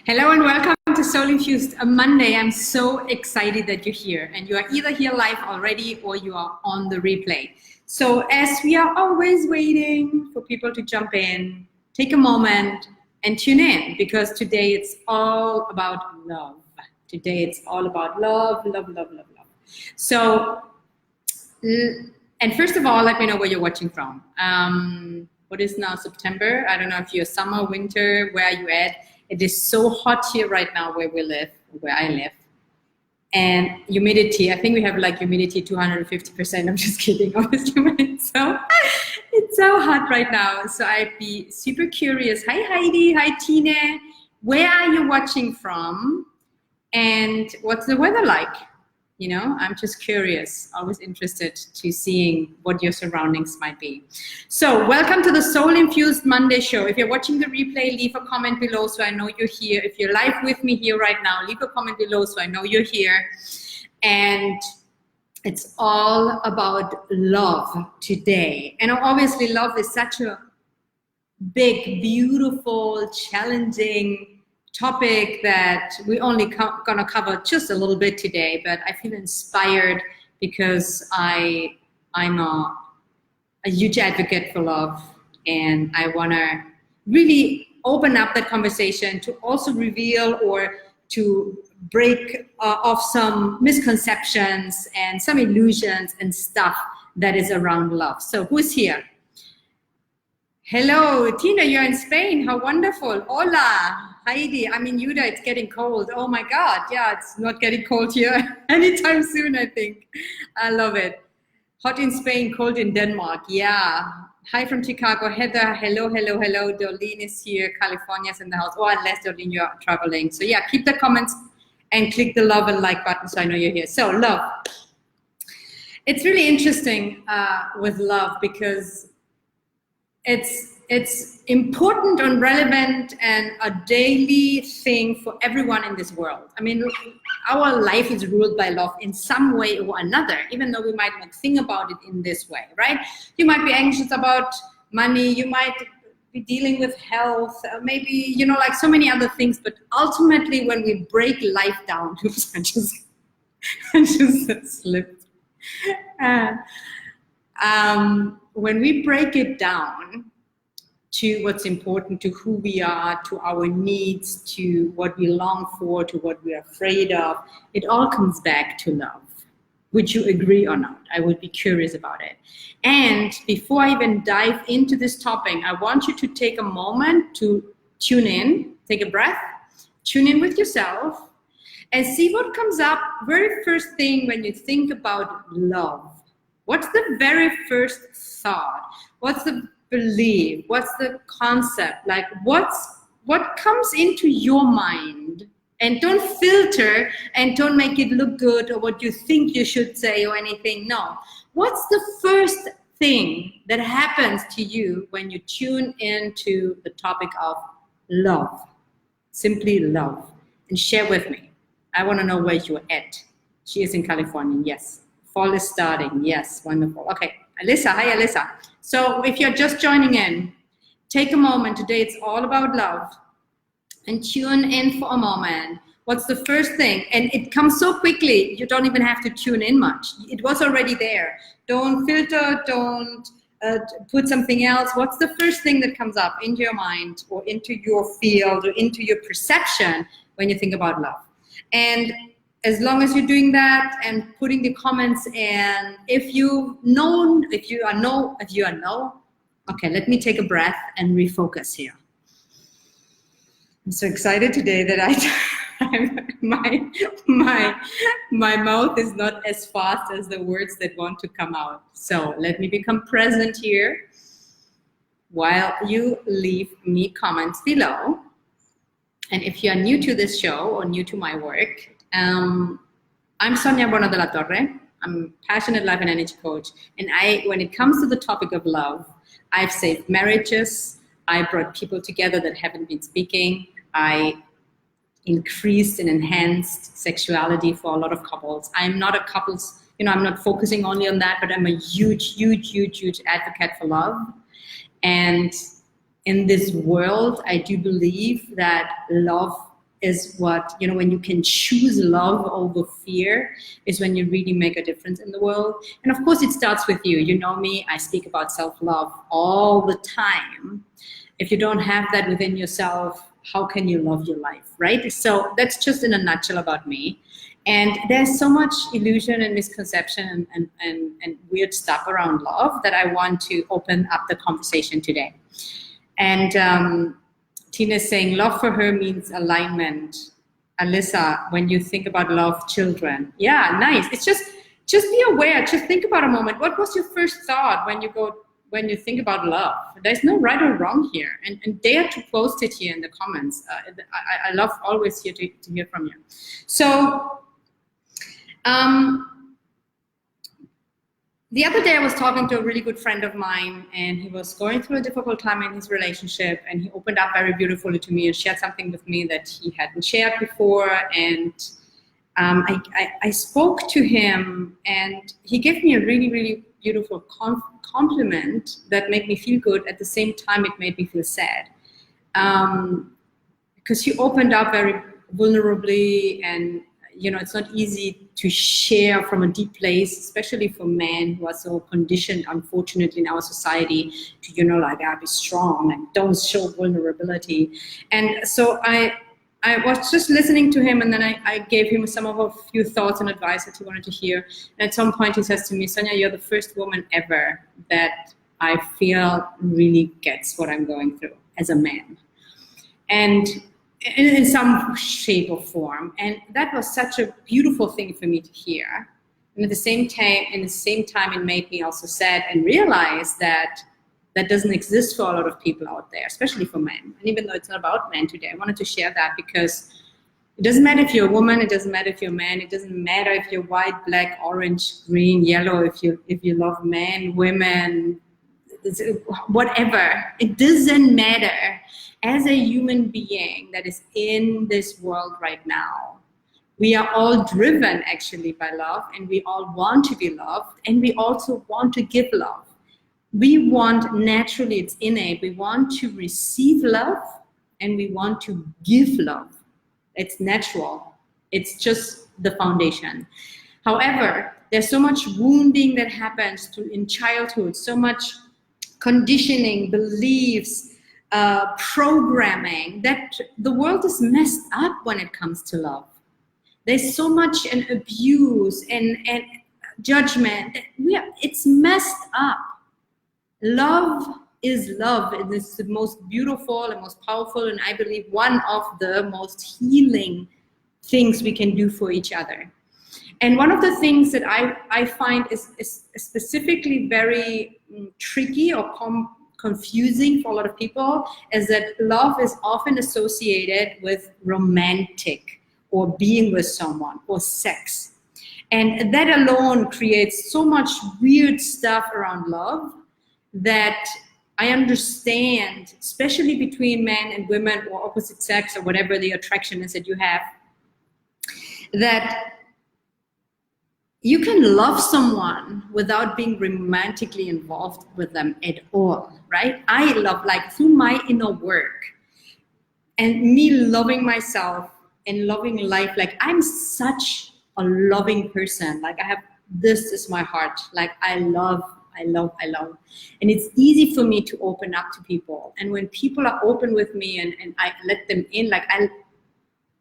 Hello and welcome to Soul Infused Monday. I'm so excited that you're here, and you are either here live already or you are on the replay. So as we are always waiting for people to jump in, take a moment and tune in, because today it's all about love. Today it's all about love, love, love, love, love. So, and first of all, let me know where you're watching from. What is now September? I don't know if you're summer, winter, where are you at? It is so hot here right now where I live. And humidity, I think we have like humidity 250%. I'm just kidding, obviously. It's so hot right now. So I'd be super curious. Hi Heidi, hi Tina. Where are you watching from? And what's the weather like? You know, I'm just curious, always interested to seeing what your surroundings might be. So welcome to the Soul Infused Monday Show. If you're watching the replay, leave a comment below so I know you're here. If you're live with me here right now, leave a comment below so I know you're here. And it's all about love today. And obviously love is such a big, beautiful, challenging topic that we only gonna cover just a little bit today, but I feel inspired because I'm a huge advocate for love, and I wanna really open up that conversation to also reveal or to break off some misconceptions and some illusions and stuff that is around love. So who's here? Hello, Tina, you're in Spain. How wonderful. Hola. Heidi, I'm in Utah. It's getting cold. Oh my God. Yeah, it's not getting cold here anytime soon, I think. I love it. Hot in Spain, cold in Denmark. Yeah. Hi from Chicago. Heather, hello, hello, hello. Darlene is here. California's in the house. Oh, unless Darlene, you're traveling. So yeah, keep the comments and click the love and like button so I know you're here. So love. It's really interesting with love because it's important and relevant and a daily thing for everyone in this world. I mean, our life is ruled by love in some way or another, even though we might not think about it in this way, right? You might be anxious about money, you might be dealing with health, maybe, you know, like so many other things, but ultimately when we break life down, oops, I just slipped. When we break it down to what's important, to who we are, to our needs, to what we long for, to what we're afraid of, it all comes back to love. Would you agree or not? I would be curious about it. And before I even dive into this topic, I want you to take a moment to tune in, take a breath, tune in with yourself, and see what comes up very first thing when you think about love. What's the very first thought? What's the belief? What's the concept? Like what comes into your mind? And don't filter and don't make it look good or what you think you should say or anything. No. What's the first thing that happens to you when you tune into the topic of love? Simply love. And share with me. I want to know where you're at. She is in California. Yes. Fall is starting. Yes. Wonderful. Okay. Alyssa. Hi, Alyssa. So if you're just joining in, take a moment. Today it's all about love. And tune in for a moment. What's the first thing? And it comes so quickly, you don't even have to tune in much. It was already there. Don't filter, don't put something else. What's the first thing that comes up into your mind or into your field or into your perception when you think about love? And as long as you're doing that and putting the comments in, if you are no, okay, let me take a breath and refocus here. I'm so excited today that my mouth is not as fast as the words that want to come out. So let me become present here while you leave me comments below. And if you are new to this show or new to my work, I'm Sonia Bono de la Torre. I'm a passionate life and energy coach. And when it comes to the topic of love, I've saved marriages. I brought people together that haven't been speaking. I increased and enhanced sexuality for a lot of couples. I'm not a couples, I'm not focusing only on that, but I'm a huge, huge, huge, huge advocate for love. And in this world, I do believe that love is what, you know, when you can choose love over fear is when you really make a difference in the world. And of course it starts with you. You know me, I speak about self-love all the time. If you don't have that within yourself, how can you love your life, right? So that's just in a nutshell about me. And there's so much illusion and misconception and weird stuff around love that I want to open up the conversation today. And Tina's saying love for her means alignment. Alyssa, when you think about love, children. Yeah, nice. It's just be aware. Just think about a moment. What was your first thought when you think about love? There's no right or wrong here. And dare to post it here in the comments. I love always here to hear from you. So the other day I was talking to a really good friend of mine, and he was going through a difficult time in his relationship, and he opened up very beautifully to me and shared something with me that he hadn't shared before. And I spoke to him, and he gave me a really, really beautiful compliment that made me feel good. At the same time, it made me feel sad. Because he opened up very vulnerably, and you know, it's not easy to share from a deep place, especially for men who are so conditioned, unfortunately, in our society to, you know, like, be strong and don't show vulnerability. And so I was just listening to him, and then I gave him some of a few thoughts and advice that he wanted to hear. And at some point he says to me, Sonia, you're the first woman ever that I feel really gets what I'm going through as a man. And in some shape or form. And that was such a beautiful thing for me to hear. And at the same time, it made me also sad and realize that that doesn't exist for a lot of people out there, especially for men. And even though it's not about men today, I wanted to share that because it doesn't matter if you're a woman, it doesn't matter if you're a man, it doesn't matter if you're white, black, orange, green, yellow, if you love men, women, whatever. It doesn't matter. As a human being that is in this world right now, we are all driven actually by love, and we all want to be loved, and we also want to give love. We want, naturally, it's innate, we want to receive love, and we want to give love. It's natural. It's just the foundation. However, there's so much wounding that happens in childhood, so much conditioning, beliefs, programming, that the world is messed up when it comes to love. There's so much an abuse and judgment. It's messed up. Love is love. It is the most beautiful and most powerful, and I believe one of the most healing things we can do for each other. And one of the things that I find is specifically very tricky or confusing for a lot of people is that love is often associated with romantic or being with someone or sex. And that alone creates so much weird stuff around love that I understand, especially between men and women or opposite sex or whatever the attraction is that you have, that you can love someone without being romantically involved with them at all, right? I love, like, through my inner work and me loving myself and loving life, like, I'm such a loving person. Like, this is my heart. Like, I love. And it's easy for me to open up to people. And when people are open with me and I let them in, like,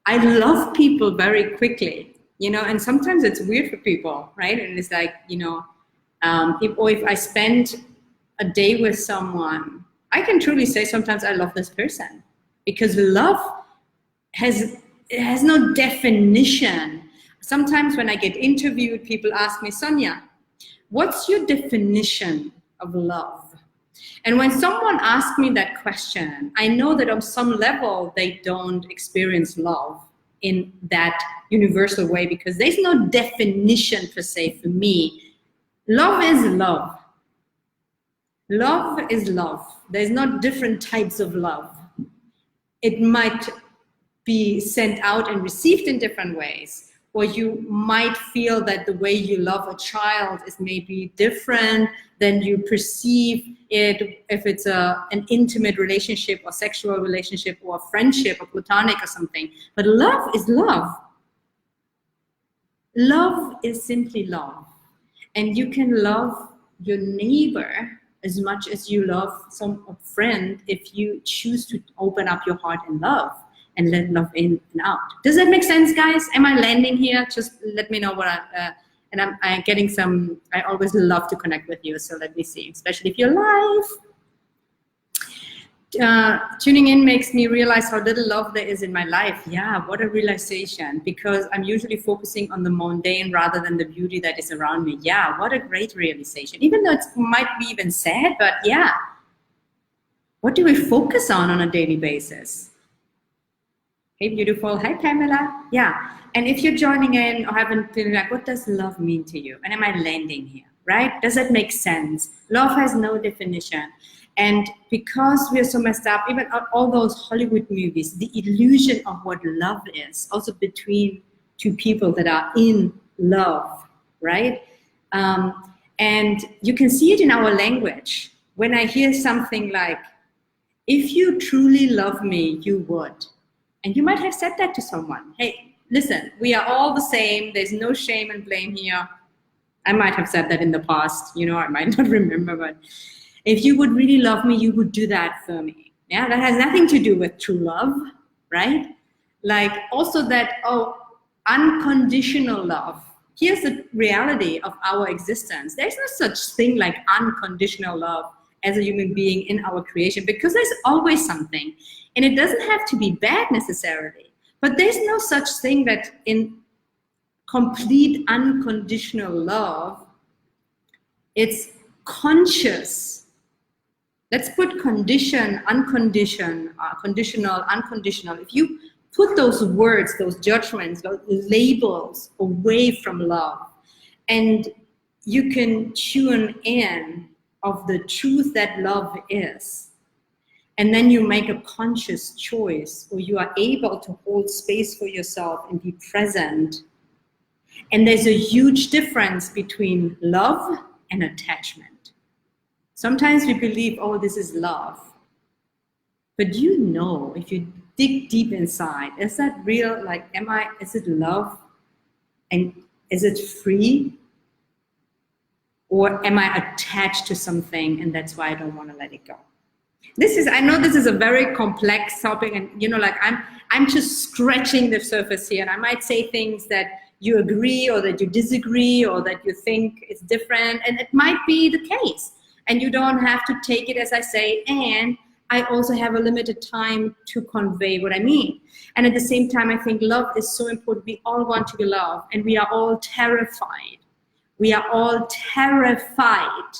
I love people very quickly. You know, and sometimes it's weird for people, right? And it's like, you know, if I spend a day with someone, I can truly say sometimes I love this person, because love has no definition. Sometimes when I get interviewed, people ask me, Sonia, what's your definition of love? And when someone asks me that question, I know that on some level they don't experience love in that universal way, because there's no definition per se for me. Love is love. Love is love. There's not different types of love. It might be sent out and received in different ways, or you might feel that the way you love a child is maybe different than you perceive it if it's an intimate relationship or sexual relationship or friendship or platonic or something. But love is love. Love is simply love. And you can love your neighbor as much as you love a friend if you choose to open up your heart in love and let love in and out. Does that make sense, guys? Am I landing here? Just let me know what and I'm getting some, I always love to connect with you, so let me see, especially if you're live. Tuning in makes me realize how little love there is in my life. Yeah, what a realization, because I'm usually focusing on the mundane rather than the beauty that is around me. Yeah, what a great realization. Even though it might be even sad, but yeah. What do we focus on a daily basis? Hey, beautiful. Hi, Pamela. Yeah, and if you're joining in or haven't been like, what does love mean to you? And am I landing here, right? Does that make sense? Love has no definition. And because we are so messed up, even all those Hollywood movies, the illusion of what love is, also between two people that are in love, right? And you can see it in our language. When I hear something like, if you truly love me, you would. And you might have said that to someone. Hey, listen, we are all the same. There's no shame and blame here. I might have said that in the past, you know, I might not remember, but if you would really love me, you would do that for me. Yeah, that has nothing to do with true love, right? Like also that, unconditional love. Here's the reality of our existence. There's no such thing like unconditional love as a human being in our creation, because there's always something. And it doesn't have to be bad necessarily, but there's no such thing that in complete unconditional love, it's conscious. Let's put condition, unconditioned, conditional, unconditional. If you put those words, those judgments, those labels away from love, and you can tune in of the truth that love is, and then you make a conscious choice, or you are able to hold space for yourself and be present. And there's a huge difference between love and attachment. Sometimes we believe, oh, this is love. But you know, if you dig deep inside, is that real? Like, is it love? And is it free? Or am I attached to something and that's why I don't want to let it go? I know this is a very complex topic, and you know, like I'm just scratching the surface here, and I might say things that you agree or that you disagree or that you think is different, and it might be the case. And you don't have to take it as I say, and I also have a limited time to convey what I mean. And at the same time, I think love is so important. We all want to be loved, and we are all terrified. We are all terrified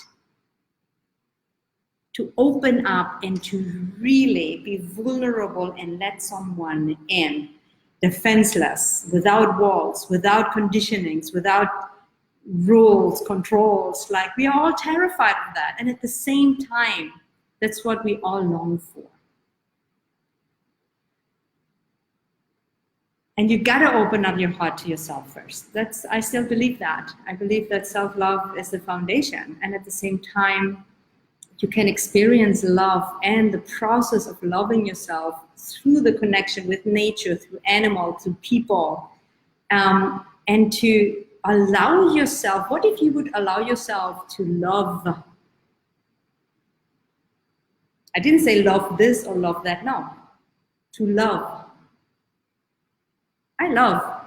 to open up and to really be vulnerable and let someone in, defenseless, without walls, without conditionings, without rules, controls. Like, we are all terrified of that. And at the same time, that's what we all long for. And you gotta open up your heart to yourself first. I still believe that. I believe that self-love is the foundation. And at the same time, you can experience love and the process of loving yourself through the connection with nature, through animals, through people, and to allow yourself. What if you would allow yourself to love? I didn't say love this or love that, no. To love. I love.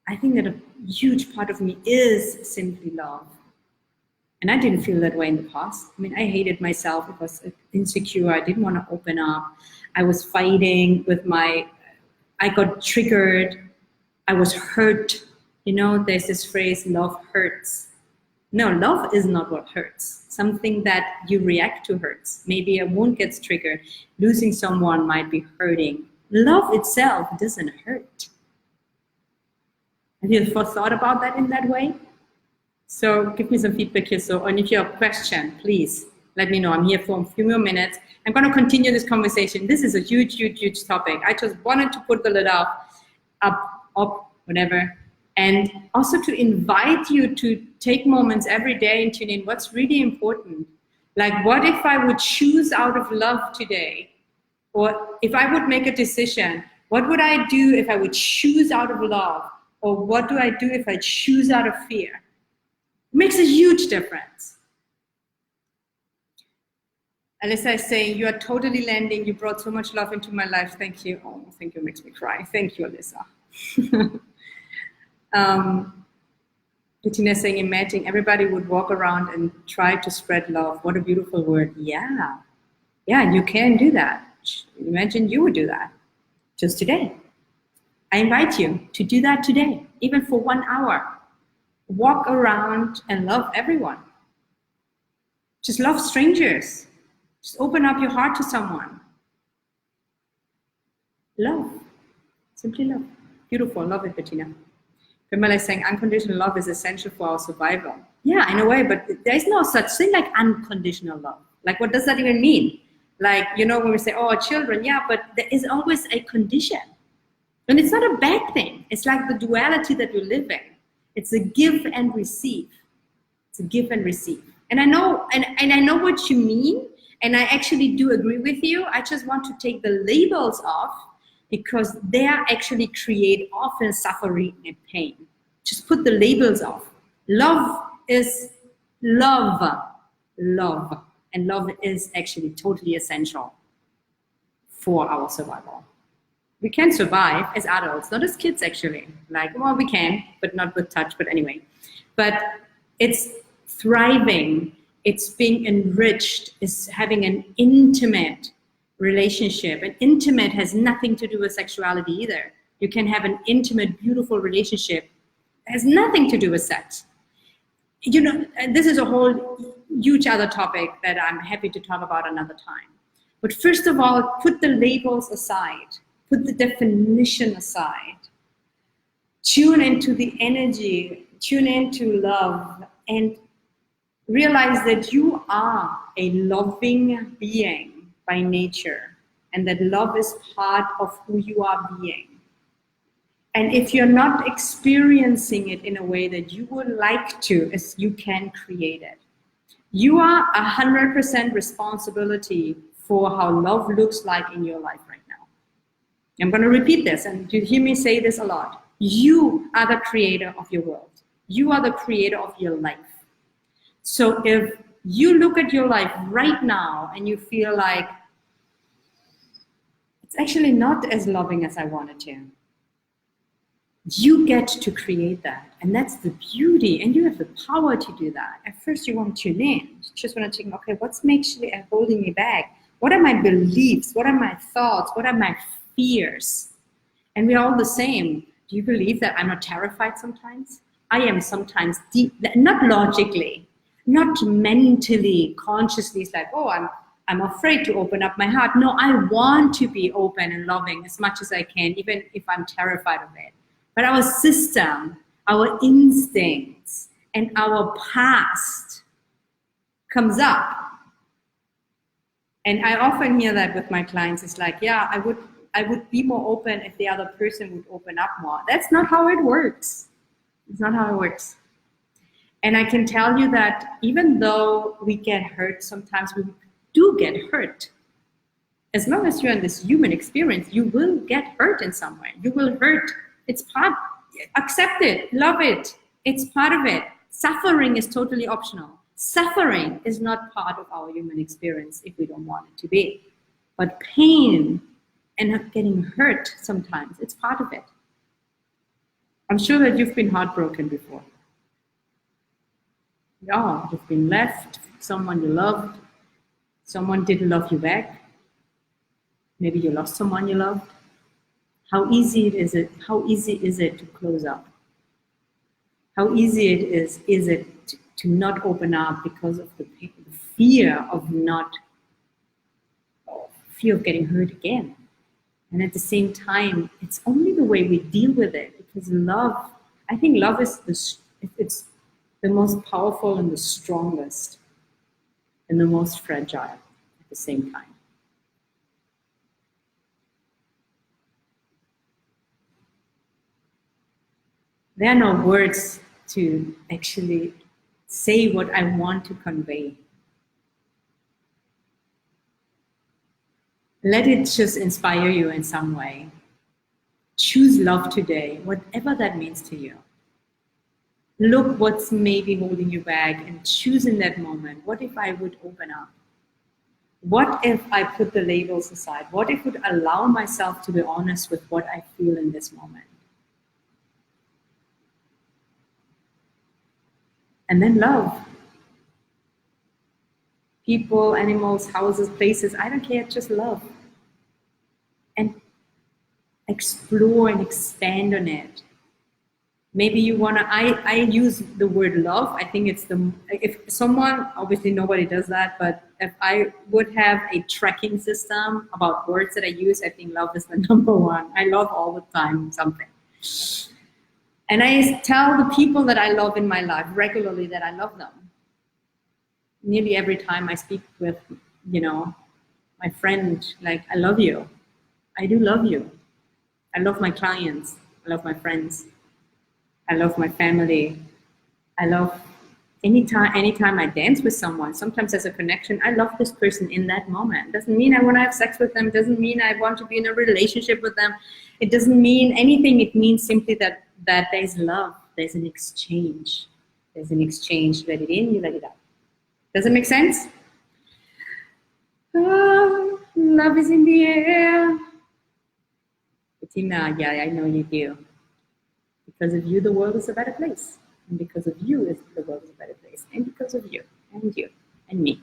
I think that a huge part of me is simply love. And I didn't feel that way in the past. I mean, I hated myself. I was insecure. I didn't want to open up. I was fighting with I got triggered. I was hurt. You know, there's this phrase, love hurts. No, love is not what hurts. Something that you react to hurts. Maybe a wound gets triggered. Losing someone might be hurting. Love itself doesn't hurt. Have you ever thought about that in that way? So give me some feedback here. So, and if you have a question, please let me know. I'm here for a few more minutes. I'm going to continue this conversation. This is a huge, huge, huge topic. I just wanted to put the lid up whatever. And also to invite you to take moments every day and tune in what's really important. Like, what if I would choose out of love today? Or if I would make a decision, what would I do if I would choose out of love? Or what do I do if I choose out of fear? It makes a huge difference. Alyssa is saying, you are totally landing. You brought so much love into my life. Thank you. Oh, thank you. Makes me cry. Thank you, Alyssa. Bettina saying, imagine everybody would walk around and try to spread love. What a beautiful word. Yeah. Yeah, you can do that. Imagine you would do that just today. I invite you to do that today, even for 1 hour. Walk around and love everyone. Just love strangers. Just open up your heart to someone. Love. Simply love. Beautiful. Love it, Bettina. Pamela is saying unconditional love is essential for our survival. Yeah, in a way, but there's no such thing like unconditional love. Like, what does that even mean? Like, you know, when we say, oh, children, yeah, but there is always a condition. And it's not a bad thing. It's like the duality that we live in. It's a give and receive. It's a give and receive. And I know, and I know what you mean, and I actually do agree with you. I just want to take the labels off, because they actually create often suffering and pain. Just put the labels off. Love is love. Love. And love is actually totally essential for our survival. We can survive as adults, not as kids actually. Like, well, we can, but not with touch, but anyway. But it's thriving, it's being enriched, it's having an intimate relationship. And intimate has nothing to do with sexuality either. You can have an intimate, beautiful relationship. It has nothing to do with sex. You know, and this is a whole huge other topic that I'm happy to talk about another time. But first of all, put the labels aside, put the definition aside, tune into the energy, tune into love, and realize that you are a loving being by nature, and that love is part of who you are being. And if you're not experiencing it in a way that you would like to, as you can create it. You are 100% responsibility for how love looks like in your life right now. I'm going to repeat this, and you hear me say this a lot. You are the creator of your world. You are the creator of your life. So if you look at your life right now and you feel like it's actually not as loving as I wanted to, you get to create that. And that's the beauty. And you have the power to do that. At first you want to tune in. You just want to think, okay, what's actually holding me back? What are my beliefs? What are my thoughts? What are my fears? And we're all the same. Do you believe that I'm not terrified sometimes? I am sometimes deep, not logically, not mentally, consciously. It's like, oh, I'm afraid to open up my heart. No, I want to be open and loving as much as I can, even if I'm terrified of it. But our system, our instincts, and our past comes up. And I often hear that with my clients. It's like, yeah, I would be more open if the other person would open up more. That's not how it works. It's not how it works. And I can tell you that even though we get hurt, sometimes we do get hurt. As long as you're in this human experience, you will get hurt in some way. You will hurt. It's part, accept it, love it. It's part of it. Suffering is totally optional. Suffering is not part of our human experience if we don't want it to be. But pain and getting hurt sometimes, it's part of it. I'm sure that you've been heartbroken before. Yeah, you've been left, someone you loved, someone didn't love you back. Maybe you lost someone you loved. How easy is it to close up? How easy is it to not open up because of the fear of getting hurt again? And at the same time, it's only the way we deal with it, because love, I think love is it's the most powerful and the strongest and the most fragile at the same time. There are no words to actually say what I want to convey. Let it just inspire you in some way. Choose love today, whatever that means to you. Look what's maybe holding you back and choose in that moment. What if I would open up? What if I put the labels aside? What if I would allow myself to be honest with what I feel in this moment? And then love. People, animals, houses, places, I don't care, just love. And explore and expand on it. Maybe you want to, I use the word love. I think it's if someone, obviously nobody does that, but if I would have a tracking system about words that I use, I think love is the number one. I love all the time something. And I tell the people that I love in my life regularly that I love them. Nearly every time I speak with, my friend, like, I love you. I do love you. I love my clients. I love my friends. I love my family. I love anytime I dance with someone, sometimes there's a connection. I love this person in that moment. Doesn't mean I want to have sex with them. Doesn't mean I want to be in a relationship with them. It doesn't mean anything. It means simply that there's love. There's an exchange. There's an exchange. Let it in, you let it out. Does it make sense? Oh, love is in the air. Bettina, yeah, I know you do. Because of you, the world is a better place. And because of you, the world is a better place. And because of you, and me.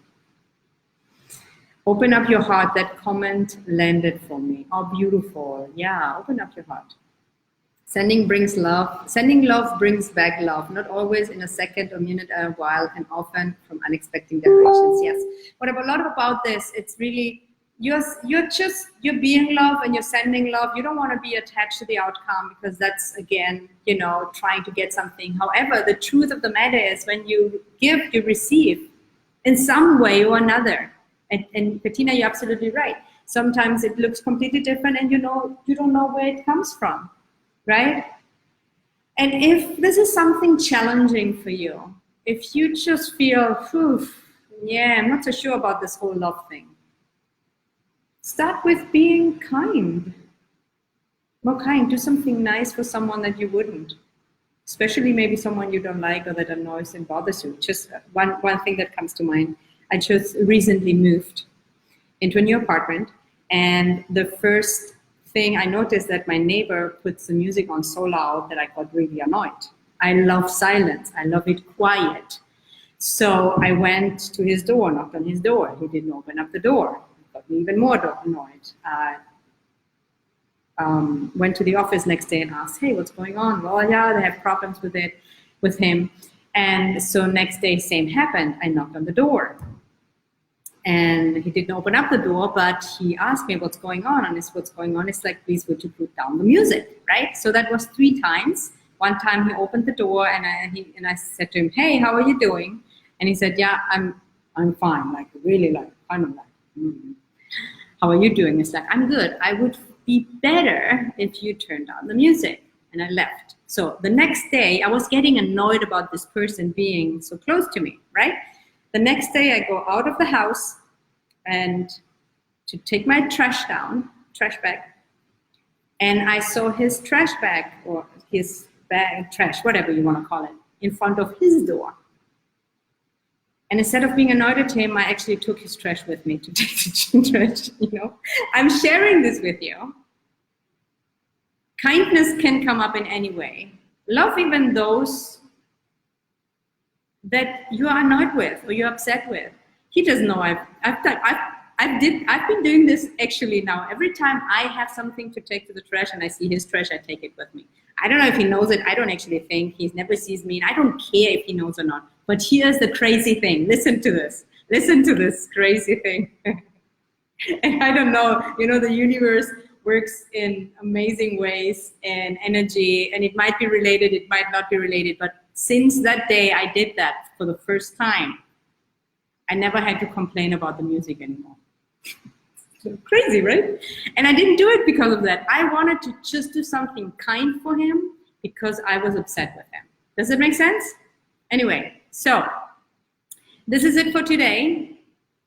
Open up your heart. That comment landed for me. Oh, beautiful. Yeah, open up your heart. Sending brings love. Sending love brings back love. Not always in a second or minute or a while, and often from unexpected directions. Yes. What a lot about this, it's really, you're being love and you're sending love. You don't want to be attached to the outcome, because that's, again, trying to get something. However, the truth of the matter is, when you give, you receive in some way or another. And Bettina, you're absolutely right. Sometimes it looks completely different, and you don't know where it comes from, right? And if this is something challenging for you, if you just feel, I'm not so sure about this whole love thing, start with being kind. More kind. Do something nice for someone that you wouldn't. Especially maybe someone you don't like or that annoys and bothers you. Just one thing that comes to mind. I just recently moved into a new apartment, and the first thing I noticed that my neighbor puts the music on so loud that I got really annoyed. I love silence. I love it quiet. So I went to his door, knocked on his door. He didn't open up the door. Got me even more annoyed. Went to the office next day and asked, hey, what's going on? Well, yeah, they have problems with him. And so next day, same happened. I knocked on the door. And he didn't open up the door, but he asked me what's going on. And what's going on is like, please, would you put down the music, right? So that was 3 times. One time he opened the door, and I said to him, hey, how are you doing? And he said, yeah, I'm fine. Like, really, like, kind of like, how are you doing? It's like, I'm good. I would be better if you turned down the music. And I left. So the next day, I was getting annoyed about this person being so close to me, right? The next day, I go out of the house and to take my trash bag, and I saw his trash bag, or his bag, trash, whatever you want to call it, in front of his door. And instead of being annoyed at him, I actually took his trash with me to take the trash, I'm sharing this with you. Kindness can come up in any way. Love even those that you are annoyed with or you're upset with. He doesn't know I've been doing this actually now. Every time I have something to take to the trash and I see his trash, I take it with me. I don't know if he knows it. I don't actually think. He never sees me, and I don't care if he knows or not. But here's the crazy thing. Listen to this. Listen to this crazy thing. And I don't know, the universe works in amazing ways and energy, and it might be related, it might not be related. But since that day I did that for the first time, I never had to complain about the music anymore. Crazy, right? And I didn't do it because of that. I wanted to just do something kind for him, because I was upset with him. Does it make sense? Anyway, so this is it for today.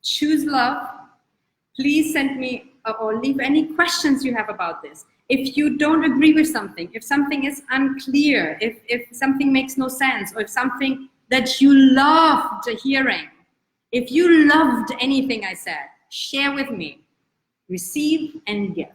Choose love. Please send me or leave any questions you have about this. If you don't agree with something, if something is unclear, if something makes no sense, or if something that you loved hearing, if you loved anything I said, share with me. Receive and give.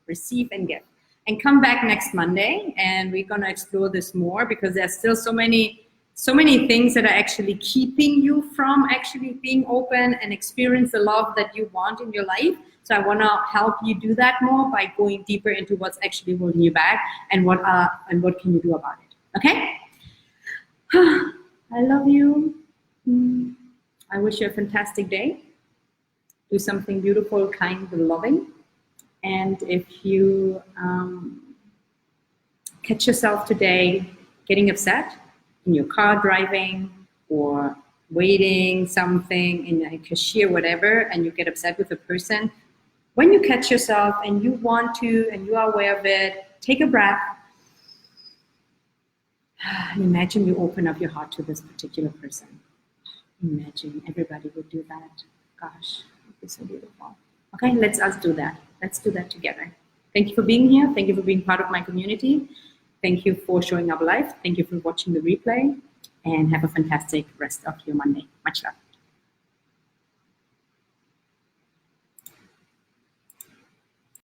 Receive and give. And come back next Monday, and we're going to explore this more, because there's still so many things that are actually keeping you from actually being open and experience the love that you want in your life. So I want to help you do that more by going deeper into what's actually holding you back, and what can you do about it. Okay? I love you. I wish you a fantastic day. Do something beautiful, kind, and loving. And if you catch yourself today getting upset in your car driving, or waiting something in a cashier, whatever, and you get upset with a person, when you catch yourself and you want to, and you are aware of it, take a breath. And imagine you open up your heart to this particular person. Imagine everybody would do that. Gosh, it would be so beautiful. Okay, let's do that. Let's do that together. Thank you for being here. Thank you for being part of my community. Thank you for showing up live. Thank you for watching the replay. And have a fantastic rest of your Monday. Much love.